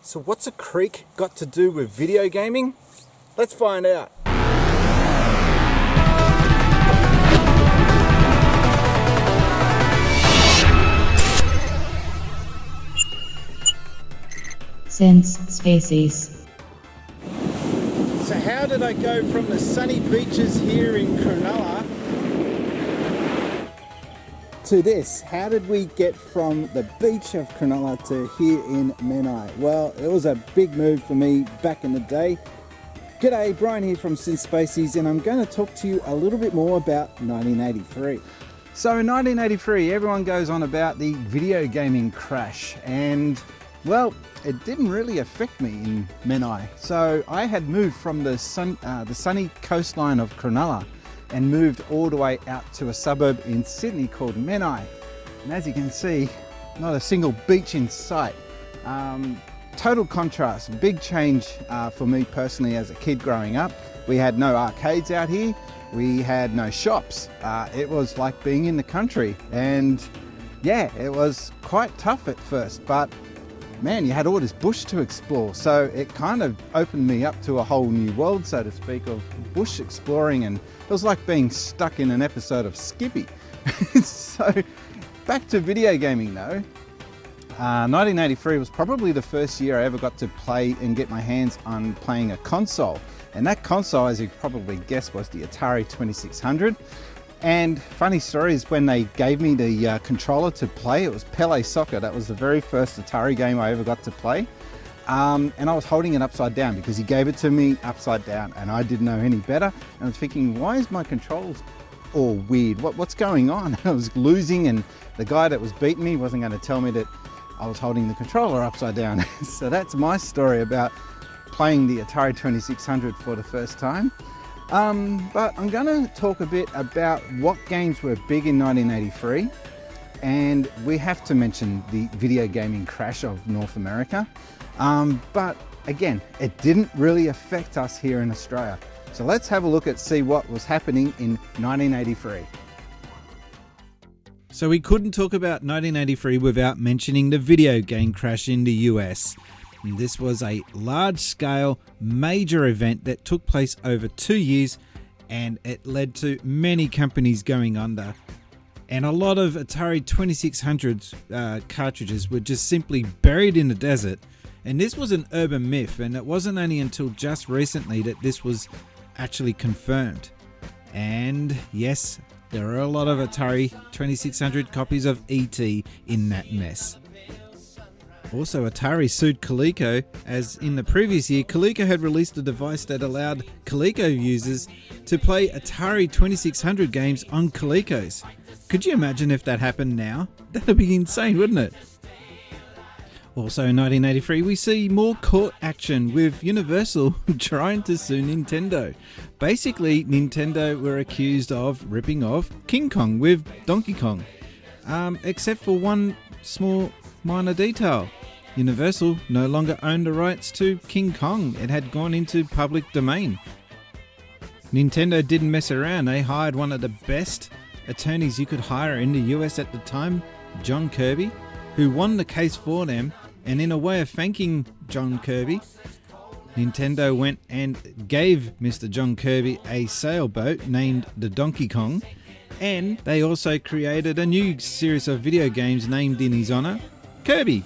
So what's a creek got to do with video gaming? Let's find out. Since Spacies. So how did I go from the sunny beaches here in Cronulla to this? How did we get from the beach of Cronulla to here in Menai? Well, it was a big move for me back in the day. G'day, Brian here from Since Spacies, and I'm going to talk to you a little bit more about 1983. So in 1983, everyone goes on about the video gaming crash, and well, it didn't really affect me in Menai. So I had moved from the sunny coastline of Cronulla and moved all the way out to a suburb in Sydney called Menai. And as you can see, not a single beach in sight. Total contrast, big change for me personally as a kid growing up. We had no arcades out here. We had no shops. It was like being in the country. And yeah, it was quite tough at first, but man, you had all this bush to explore. So it kind of opened me up to a whole new world, so to speak, of bush exploring, and it was like being stuck in an episode of Skippy. So back to video gaming though. 1983 was probably the first year I ever got to play and get my hands on playing a console. And that console, as you probably guessed, was the Atari 2600. And funny story is when they gave me the controller to play, it was Pele Soccer. That was the very first Atari game I ever got to play. And I was holding it upside down because he gave it to me upside down and I didn't know any better. And I was thinking, why is my controls all weird? What's going on? I was losing, and the guy that was beating me wasn't going to tell me that I was holding the controller upside down. So that's my story about playing the Atari 2600 for the first time. But I'm going to talk a bit about what games were big in 1983, and we have to mention the video gaming crash of North America. But again, it didn't really affect us here in Australia. So let's have a look at see what was happening in 1983. So we couldn't talk about 1983 without mentioning the video game crash in the US. This was a large-scale, major event that took place over 2 years, and it led to many companies going under. And a lot of Atari 2600 cartridges were just simply buried in the desert. And this was an urban myth, and it wasn't only until just recently that this was actually confirmed. And yes, there are a lot of Atari 2600 copies of E.T. in that mess. Also, Atari sued Coleco, as in the previous year, Coleco had released a device that allowed Coleco users to play Atari 2600 games on Colecos. Could you imagine if that happened now? That'd be insane, wouldn't it? Also in 1983, we see more court action with Universal trying to sue Nintendo. Basically, Nintendo were accused of ripping off King Kong with Donkey Kong. Except for one small minor detail. Universal no longer owned the rights to King Kong. It had gone into public domain. Nintendo didn't mess around. They hired one of the best attorneys you could hire in the US at the time, John Kirby, who won the case for them. And in a way of thanking John Kirby, Nintendo went and gave Mr. John Kirby a sailboat named the Donkey Kong. And they also created a new series of video games named in his honor, Kirby.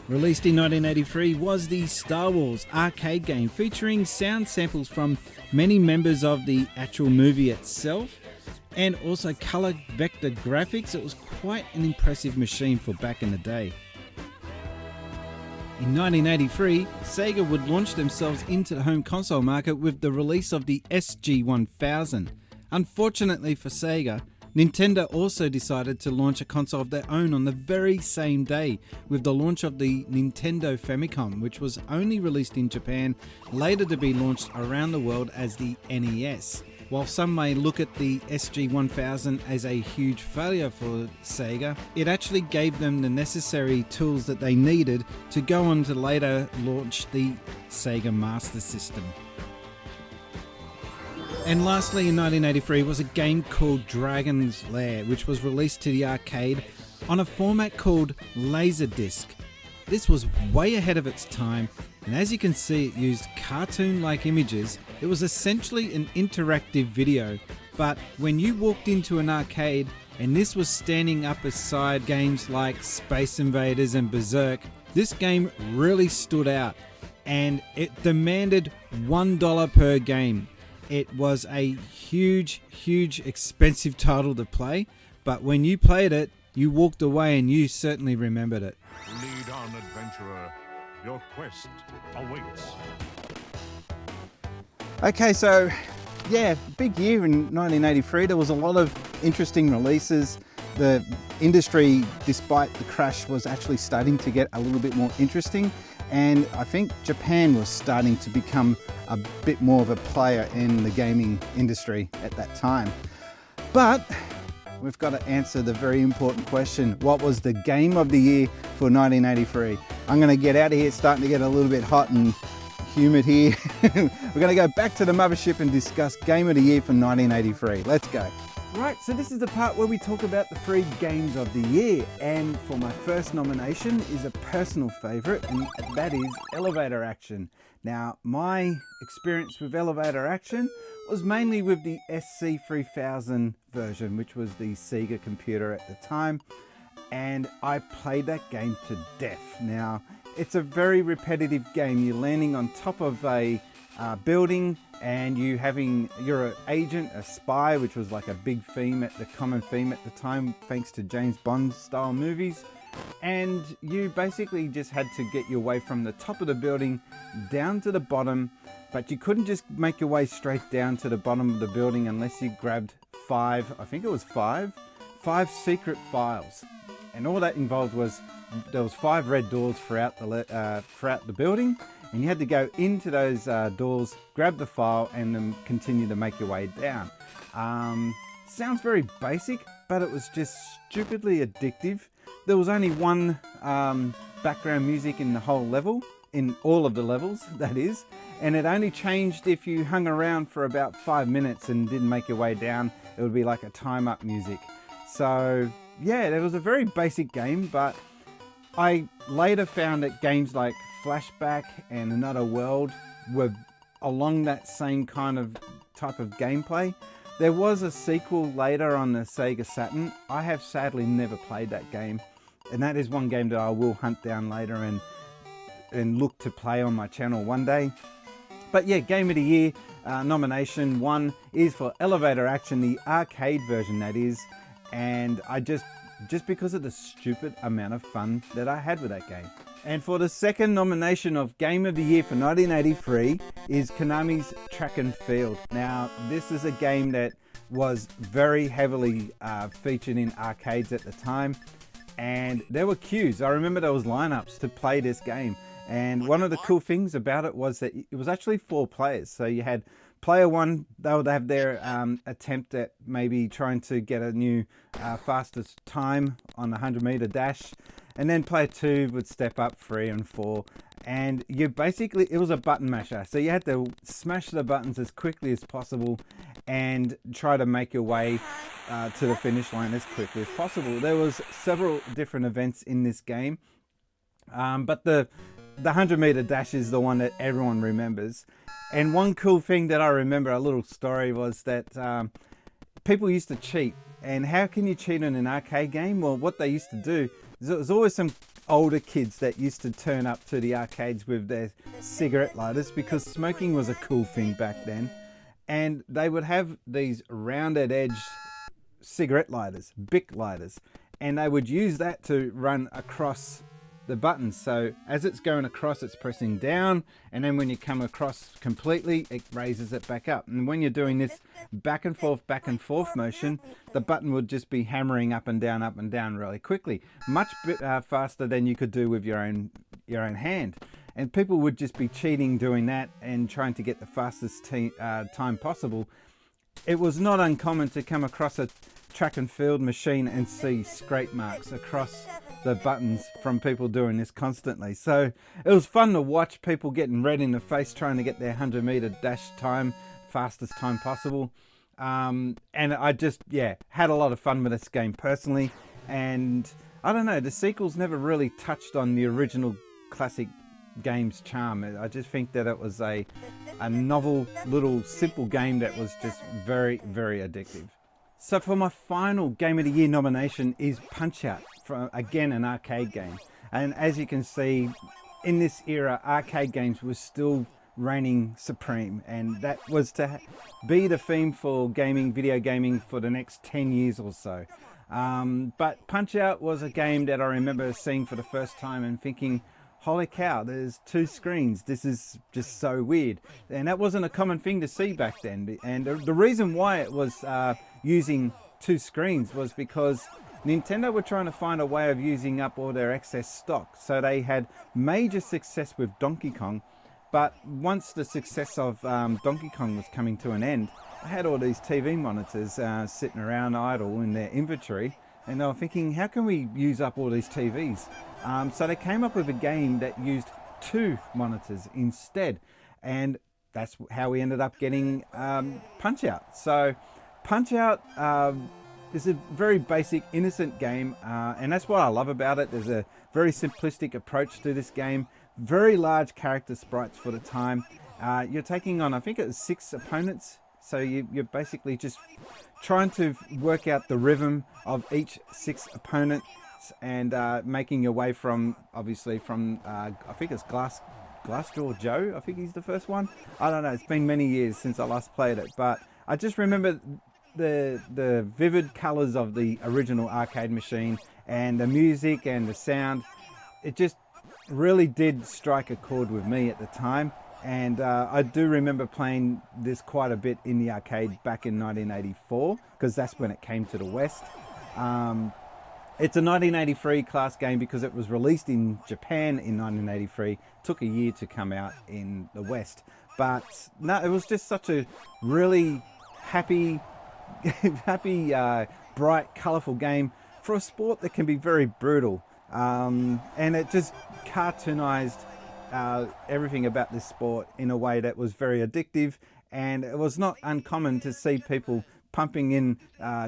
Released in 1983 was the Star Wars arcade game, featuring sound samples from many members of the actual movie itself, and also color vector graphics. It was quite an impressive machine for back in the day. In 1983, Sega would launch themselves into the home console market with the release of the SG-1000. Unfortunately for Sega, Nintendo also decided to launch a console of their own on the very same day, with the launch of the Nintendo Famicom, which was only released in Japan, later to be launched around the world as the NES. While some may look at the SG-1000 as a huge failure for Sega, it actually gave them the necessary tools that they needed to go on to later launch the Sega Master System. And lastly, in 1983 was a game called Dragon's Lair, which was released to the arcade on a format called Laserdisc. This was way ahead of its time, and as you can see, it used cartoon-like images. It was essentially an interactive video, but when you walked into an arcade and this was standing up beside games like Space Invaders and Berserk, this game really stood out, and it demanded $1 per game. It was a huge, expensive title to play, but when you played it, you walked away and you certainly remembered it. Lead on, adventurer. Your quest awaits. Okay, so yeah, big year in 1983. There was a lot of interesting releases. The industry, despite the crash, was actually starting to get a little bit more interesting. And I think Japan was starting to become a bit more of a player in the gaming industry at that time. But we've got to answer the very important question. What was the game of the year for 1983? I'm going to get out of here. It's starting to get a little bit hot and humid here. We're going to go back to the mothership and discuss game of the year for 1983. Let's go. Right, so this is the part where we talk about the 3 games of the year, and for my first nomination is a personal favourite, and that is Elevator Action. Now, my experience with Elevator Action was mainly with the SC3000 version, which was the Sega computer at the time, and I played that game to death. Now, it's a very repetitive game. You're landing on top of a building, and you're an agent, a spy, which was like a big theme, the common theme at the time, thanks to James Bond style movies. And you basically just had to get your way from the top of the building down to the bottom, but you couldn't just make your way straight down to the bottom of the building unless you grabbed 5 secret files. And all that involved was there was 5 red doors throughout the building, and you had to go into those doors, grab the file, and then continue to make your way down. Sounds very basic, but it was just stupidly addictive. There was only one background music in the whole level, in all of the levels, that is, and it only changed if you hung around for about 5 minutes and didn't make your way down. It would be like a time up music. So yeah, it was a very basic game, but I later found that games like Flashback and Another World were along that same kind of type of gameplay. There was a sequel later on the Sega Saturn. I have sadly never played that game, and that is one game that I will hunt down later and look to play on my channel one day. But yeah, Game of the Year nomination 1 is for Elevator Action, the arcade version that is, and I just because of the stupid amount of fun that I had with that game. And for the second nomination of Game of the Year for 1983 is Konami's Track and Field. Now, this is a game that was very heavily featured in arcades at the time, and there were queues. I remember there was lineups to play this game, and one of the cool things about it was that it was actually 4 players. So you had player 1, they would have their attempt at maybe trying to get a new fastest time on the 100-meter dash. And then player 2 would step up, 3 and 4. And you basically, it was a button masher. So you had to smash the buttons as quickly as possible and try to make your way to the finish line as quickly as possible. There was several different events in this game. But the 100-meter dash is the one that everyone remembers. And one cool thing that I remember, a little story, was that people used to cheat. And how can you cheat in an arcade game? Well, what they used to do, there was always some older kids that used to turn up to the arcades with their cigarette lighters, because smoking was a cool thing back then. And they would have these rounded edge cigarette lighters, Bic lighters, and they would use that to run across the buttons. So as it's going across, it's pressing down, and then when you come across completely, it raises it back up. And when you're doing this back and forth motion, the button would just be hammering up and down really quickly, much faster than you could do with your own hand. And people would just be cheating doing that and trying to get the fastest time possible. It was not uncommon to come across a track and field machine and see scrape marks across the buttons from people doing this constantly. So it was fun to watch people getting red in the face trying to get their 100-meter dash time, fastest time possible. And I just, had a lot of fun with this game personally. And I don't know, the sequels never really touched on the original classic game's charm. I just think that it was a novel little simple game that was just very, very addictive. So for my final Game of the Year nomination is Punch-Out, from again an arcade game. And as you can see, in this era, arcade games were still reigning supreme, and that was to be the theme for gaming, video gaming, for the next 10 years or so. But Punch-Out was a game that I remember seeing for the first time and thinking, holy cow, there's 2 screens. This is just so weird. And that wasn't a common thing to see back then. And the reason why it was using 2 screens was because Nintendo were trying to find a way of using up all their excess stock. So they had major success with Donkey Kong. But once the success of Donkey Kong was coming to an end, I had all these TV monitors sitting around idle in their inventory, and they were thinking, how can we use up all these TVs? So they came up with a game that used 2 monitors instead, and that's how we ended up getting Punch-Out. So Punch-Out is a very basic, innocent game, and that's what I love about it. There's a very simplistic approach to this game. Very large character sprites for the time. You're taking on, I think it was 6 opponents. So you're basically just trying to work out the rhythm of each 6 opponents and making your way from, obviously from, I think it's Glassjaw Joe. I think he's the first one. I don't know. It's been many years since I last played it, but I just remember the vivid colors of the original arcade machine and the music and the sound. It just really did strike a chord with me at the time, and I do remember playing this quite a bit in the arcade back in 1984, because that's when it came to the West. It's a 1983 class game because it was released in Japan in 1983, took a year to come out in the West, but no, it was just such a really happy bright, colourful game for a sport that can be very brutal. And it just cartoonized everything about this sport in a way that was very addictive, and it was not uncommon to see people pumping in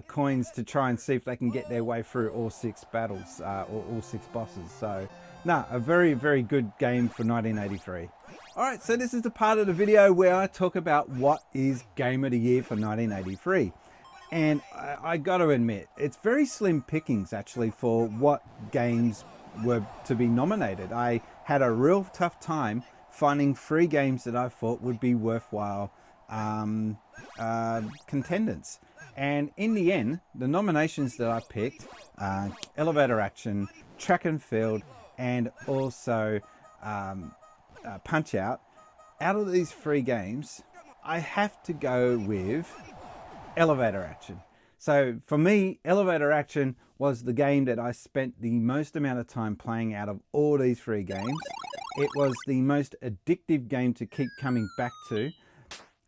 coins to try and see if they can get their way through all 6 battles or all 6 bosses. So no, a very, very good game for 1983. Alright, so this is the part of the video where I talk about what is Game of the Year for 1983. And I got to admit, it's very slim pickings actually for what games were to be nominated. I had a real tough time finding 3 games that I thought would be worthwhile contenders. And in the end, the nominations that I picked, Elevator Action, Track and Field, and also Punch-Out, out of these 3 games, I have to go with Elevator Action. So for me, Elevator Action was the game that I spent the most amount of time playing out of all these 3 games. It was the most addictive game to keep coming back to.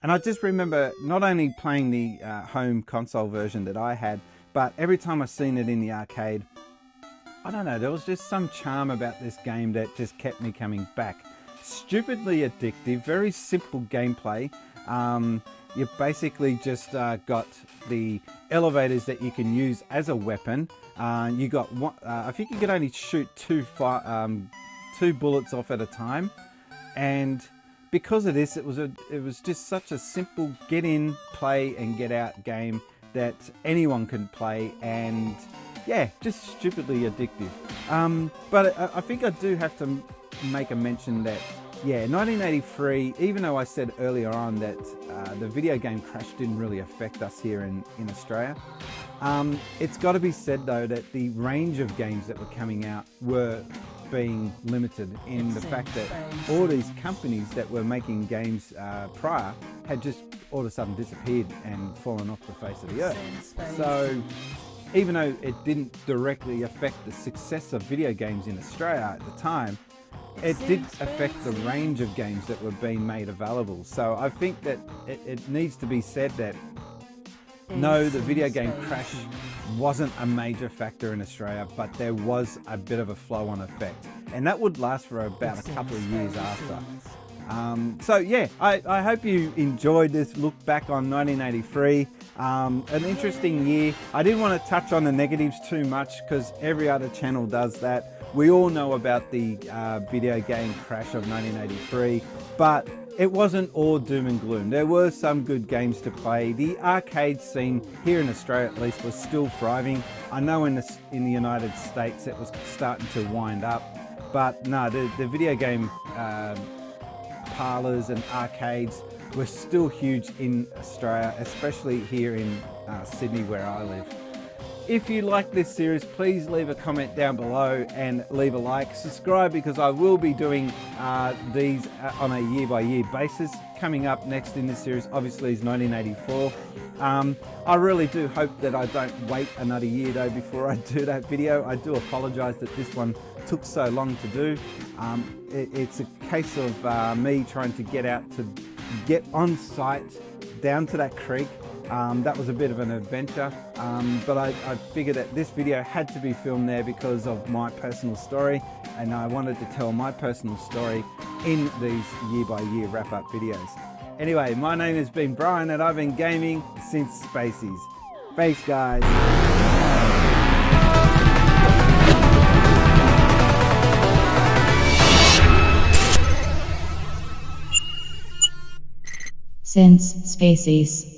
And I just remember not only playing the home console version that I had, but every time I seen it in the arcade, I don't know, there was just some charm about this game that just kept me coming back. Stupidly addictive, very simple gameplay. You basically just got the elevators that you can use as a weapon. You got one, I think you could only shoot 2 bullets off at a time, and because of this, it was just such a simple get in, play, and get out game that anyone can play, and yeah, just stupidly addictive. But I think I do have to make a mention that, yeah, 1983, even though I said earlier on that the video game crash didn't really affect us here in Australia, it's got to be said though that the range of games that were coming out were being limited in the fact that all these companies that were making games prior had just all of a sudden disappeared and fallen off the face of the earth. So even though it didn't directly affect the success of video games in Australia at the time, it did affect the range of games that were being made available. So I think that it needs to be said that no, the video game crash wasn't a major factor in Australia, but there was a bit of a flow-on effect. And that would last for about a couple of years after. So yeah, I hope you enjoyed this look back on 1983. An interesting year. I didn't want to touch on the negatives too much because every other channel does that. We all know about the video game crash of 1983, but it wasn't all doom and gloom. There were some good games to play. The arcade scene here in Australia at least was still thriving. I know in the United States it was starting to wind up, but no, the video game parlours and arcades were still huge in Australia, especially here in Sydney where I live. If you like this series, please leave a comment down below and leave a like. Subscribe because I will be doing these on a year-by-year basis. Coming up next in this series obviously is 1984. I really do hope that I don't wait another year though before I do that video. I do apologise that this one took so long to do. It's a case of me trying to get on site down to that creek. That was a bit of an adventure, but I figured that this video had to be filmed there because of my personal story, and I wanted to tell my personal story in these year-by-year wrap-up videos. Anyway, my name has been Brian and I've been gaming since Spacies. Thanks guys. Since Spacies.